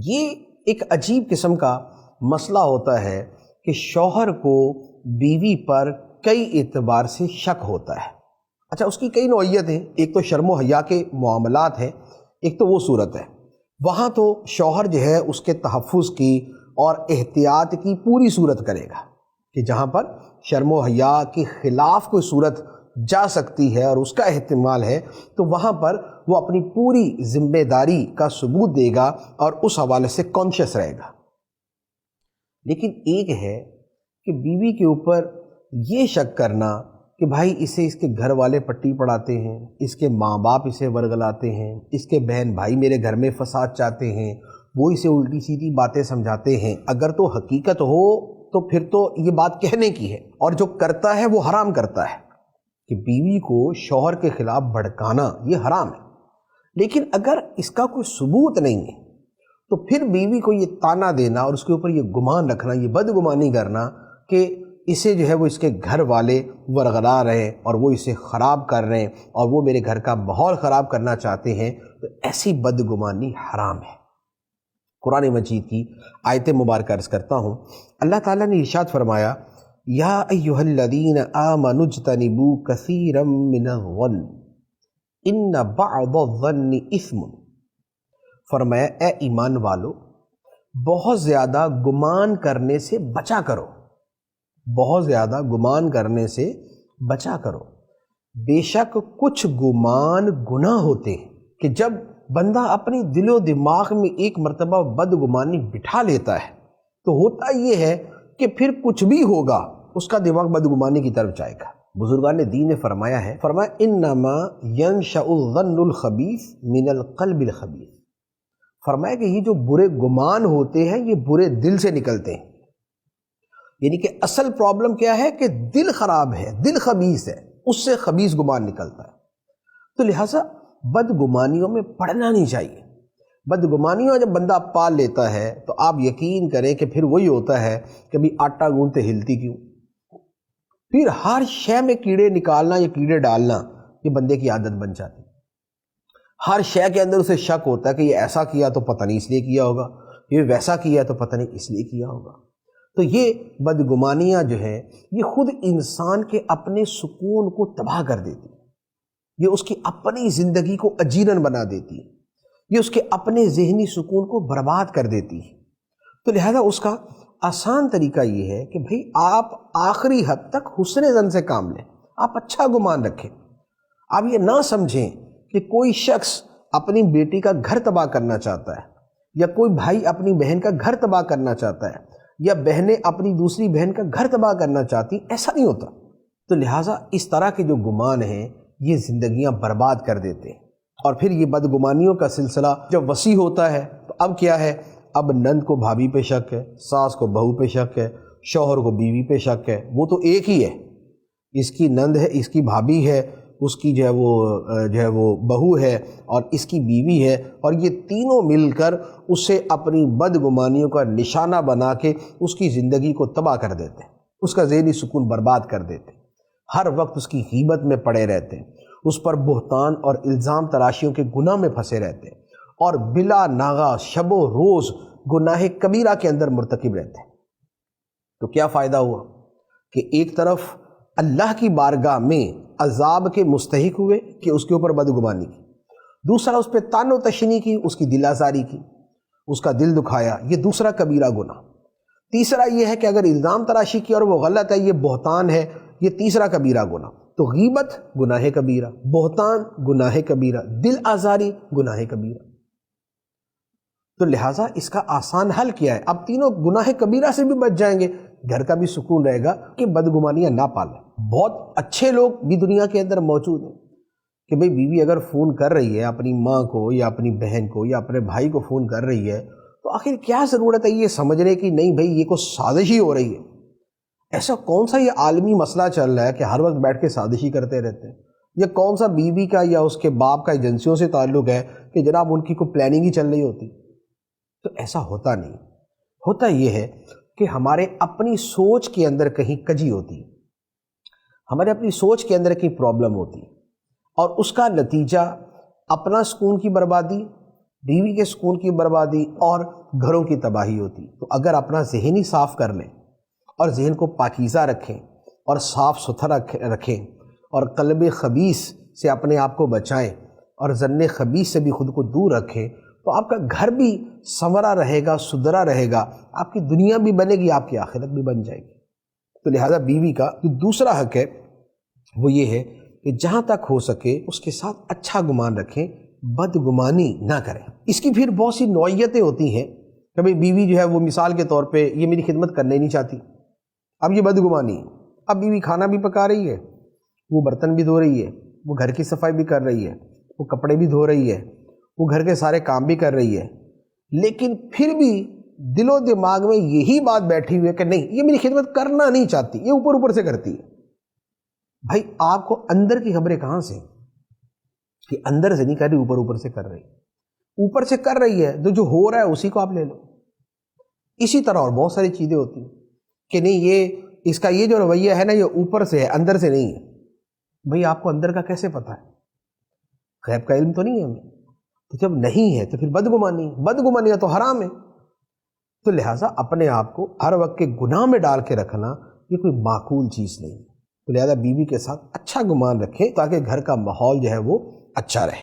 یہ ایک عجیب قسم کا مسئلہ ہوتا ہے کہ شوہر کو بیوی پر کئی اعتبار سے شک ہوتا ہے۔ اچھا، اس کی کئی نوعیت ہیں۔ ایک تو شرم و حیا کے معاملات ہیں، ایک تو وہ صورت ہے وہاں تو شوہر جو ہے اس کے تحفظ کی اور احتیاط کی پوری صورت کرے گا کہ جہاں پر شرم و حیا کے خلاف کوئی صورت جا سکتی ہے اور اس کا احتمال ہے تو وہاں پر وہ اپنی پوری ذمہ داری کا ثبوت دے گا اور اس حوالے سے کانشیس رہے گا۔ لیکن ایک ہے کہ بیوی کے اوپر یہ شک کرنا کہ بھائی اسے اس کے گھر والے پٹی پڑھاتے ہیں، اس کے ماں باپ اسے ورگلاتے ہیں، اس کے بہن بھائی میرے گھر میں فساد چاہتے ہیں، وہ اسے الٹی سیدھی باتیں سمجھاتے ہیں۔ اگر تو حقیقت ہو تو پھر تو یہ بات کہنے کی ہے، اور جو کرتا ہے وہ حرام کرتا ہے کہ بیوی کو شوہر کے خلاف بھڑکانا، یہ حرام ہے۔ لیکن اگر اس کا کوئی ثبوت نہیں ہے تو پھر بیوی کو یہ تانا دینا اور اس کے اوپر یہ گمان رکھنا، یہ بدگمانی کرنا کہ اسے جو ہے وہ اس کے گھر والے ورغلا رہے ہیں اور وہ اسے خراب کر رہے ہیں اور وہ میرے گھر کا ماحول خراب کرنا چاہتے ہیں، تو ایسی بدگمانی حرام ہے۔ قرآن مجید کی آیت مبارکہ عرض کرتا ہوں، اللہ تعالیٰ نے ارشاد فرمایا، یا ایھا الذین آمنوا اجتنبوا کثیرا من الظن ان بعض الظن اثم۔ فرمایا اے ایمان والو، بہت زیادہ گمان کرنے سے بچا کرو، بہت زیادہ گمان کرنے سے بچا کرو۔ بے شک کچھ گمان گناہ ہوتے ہیں کہ جب بندہ اپنی دل و دماغ میں ایک مرتبہ بدگمانی بٹھا لیتا ہے تو ہوتا یہ ہے کہ پھر کچھ بھی ہوگا اس کا دماغ بدگمانی کی طرف جائے گا۔ بزرگان دین نے فرمایا ہے، فرمایا انما ینشأ الظن الخبیث من القلب الخبیث۔ فرمایا کہ یہ جو برے گمان ہوتے ہیں یہ برے دل سے نکلتے ہیں، یعنی کہ اصل پرابلم کیا ہے کہ دل خراب ہے، دل خبیث ہے، اس سے خبیث گمان نکلتا ہے۔ تو لہٰذا بدگمانیوں میں پڑنا نہیں چاہیے۔ بدگمانیوں جب بندہ پال لیتا ہے تو آپ یقین کریں کہ پھر وہی ہوتا ہے کہ بھی آٹا گوندتے ہلتی کیوں، پھر ہر شے میں کیڑے نکالنا یا کیڑے ڈالنا یہ بندے کی عادت بن جاتی ہے۔ ہر شے کے اندر اسے شک ہوتا ہے کہ یہ ایسا کیا تو پتہ نہیں اس لیے کیا ہوگا، یہ ویسا کیا تو پتہ نہیں اس لیے کیا ہوگا۔ تو یہ بدگمانیاں جو ہیں یہ خود انسان کے اپنے سکون کو تباہ کر دیتی ہے، یہ اس کی اپنی زندگی کو اجیرن بنا دیتی ہے، یہ اس کے اپنے ذہنی سکون کو برباد کر دیتی ہے۔ تو لہذا اس کا آسان طریقہ یہ ہے کہ بھئی آپ آخری حد تک حسن ظن سے کام لیں، آپ اچھا گمان رکھیں۔ آپ یہ نہ سمجھیں کہ کوئی شخص اپنی بیٹی کا گھر تباہ کرنا چاہتا ہے، یا کوئی بھائی اپنی بہن کا گھر تباہ کرنا چاہتا ہے، یا بہنیں اپنی دوسری بہن کا گھر تباہ کرنا چاہتی، ایسا نہیں ہوتا۔ تو لہٰذا اس طرح کے جو گمان ہیں یہ زندگیاں برباد کر دیتے ہیں، اور پھر یہ بدگمانیوں کا سلسلہ جب وسیع ہوتا ہے تو اب کیا ہے، اب نند کو بھابھی پہ شک ہے، ساس کو بہو پہ شک ہے، شوہر کو بیوی پہ شک ہے۔ وہ تو ایک ہی ہے، اس کی نند ہے، اس کی بھابھی ہے، اس کی جو ہے وہ بہو ہے اور اس کی بیوی ہے، اور یہ تینوں مل کر اسے اپنی بدگمانیوں کا نشانہ بنا کے اس کی زندگی کو تباہ کر دیتے ہیں، اس کا ذہنی سکون برباد کر دیتے ہیں، ہر وقت اس کی غیبت میں پڑے رہتے ہیں، اس پر بہتان اور الزام تراشیوں کے گناہ میں پھنسے رہتے ہیں، اور بلا ناغہ شب و روز گناہ کبیرہ کے اندر مرتکب رہتے ہیں۔ تو کیا فائدہ ہوا کہ ایک طرف اللہ کی بارگاہ میں عذاب کے مستحق ہوئے کہ اس کے اوپر بدگمانی کی، دوسرا اس پہ طعن و تشنیع کی، اس کی دل آزاری کی، اس کا دل دکھایا، یہ دوسرا کبیرہ گناہ۔ تیسرا یہ ہے کہ اگر الزام تراشی کی اور وہ غلط ہے، یہ بہتان ہے، یہ تیسرا کبیرہ گناہ۔ تو غیبت گناہ کبیرہ، بہتان گناہ کبیرہ، دل آزاری گناہ کبیرہ۔ تو لہٰذا اس کا آسان حل کیا ہے، اب تینوں گناہ کبیرہ سے بھی بچ جائیں گے، گھر کا بھی سکون رہے گا کہ بدگمانیاں نہ پالیں۔ بہت اچھے لوگ بھی دنیا کے اندر موجود ہیں کہ بھئی بیوی اگر فون کر رہی ہے اپنی ماں کو یا اپنی بہن کو یا اپنے بھائی کو فون کر رہی ہے تو آخر کیا ضرورت ہے یہ سمجھنے کی نہیں بھئی یہ کوئی سازش ہی ہو رہی ہے۔ ایسا کون سا یہ عالمی مسئلہ چل رہا ہے کہ ہر وقت بیٹھ کے سازشی کرتے رہتے ہیں؟ یہ کون سا بیوی کا یا اس کے باپ کا ایجنسیوں سے تعلق ہے کہ جناب ان کی کوئی پلاننگ ہی چل رہی ہوتی؟ تو ایسا ہوتا نہیں، ہوتا یہ ہے کہ ہمارے اپنی سوچ کے اندر کہیں کجی ہوتی، ہمارے اپنی سوچ کے اندر کہیں پرابلم ہوتی، اور اس کا نتیجہ اپنا سکون کی بربادی بیوی کے سکون کی بربادی اور گھروں کی تباہی ہوتی۔ تو اگر اپنا ذہن ہی صاف کر لیں اور ذہن کو پاکیزہ رکھیں اور صاف ستھرا رکھیں اور قلب خبیث سے اپنے آپ کو بچائیں اور ظن خبیث سے بھی خود کو دور رکھیں، تو آپ کا گھر بھی سنورا رہے گا، سدھرا رہے گا، آپ کی دنیا بھی بنے گی، آپ کی آخرت بھی بن جائے گی۔ تو لہٰذا بیوی کا جو دوسرا حق ہے وہ یہ ہے کہ جہاں تک ہو سکے اس کے ساتھ اچھا گمان رکھیں، بدگمانی نہ کریں۔ اس کی پھر بہت سی نوعیتیں ہوتی ہیں۔ کبھی بیوی جو ہے وہ مثال کے طور پہ یہ میری خدمت کرنا ہی نہیں چاہتی، اب یہ بدگمانی ہے۔ اب بیوی کھانا بھی پکا رہی ہے، وہ برتن بھی دھو رہی ہے، وہ گھر کی صفائی بھی کر رہی ہے، وہ کپڑے بھی دھو رہی ہے، وہ گھر کے سارے کام بھی کر رہی ہے، لیکن پھر بھی دل و دماغ میں یہی بات بیٹھی ہوئی ہے کہ نہیں، یہ میری خدمت کرنا نہیں چاہتی، یہ اوپر اوپر سے کرتی ہے۔ بھائی آپ کو اندر کی خبریں کہاں سے کہ اندر سے نہیں کر رہی، اوپر اوپر سے کر رہی، اوپر سے کر رہی ہے تو جو ہو رہا ہے اسی کو آپ لے لو۔ اسی طرح اور بہت ساری چیزیں ہوتی ہیں کہ نہیں، یہ اس کا یہ جو رویہ ہے نا، یہ اوپر سے ہے، اندر سے نہیں ہے۔ بھئی آپ کو اندر کا کیسے پتہ ہے؟ غیب کا علم تو نہیں ہے ہمیں۔ تو جب نہیں ہے تو پھر بدگمانی تو حرام ہے۔ تو لہٰذا اپنے آپ کو ہر وقت کے گناہ میں ڈال کے رکھنا یہ کوئی معقول چیز نہیں ہے۔ تو لہٰذا بیوی کے ساتھ اچھا گمان رکھیں تاکہ گھر کا ماحول جو ہے وہ اچھا رہے۔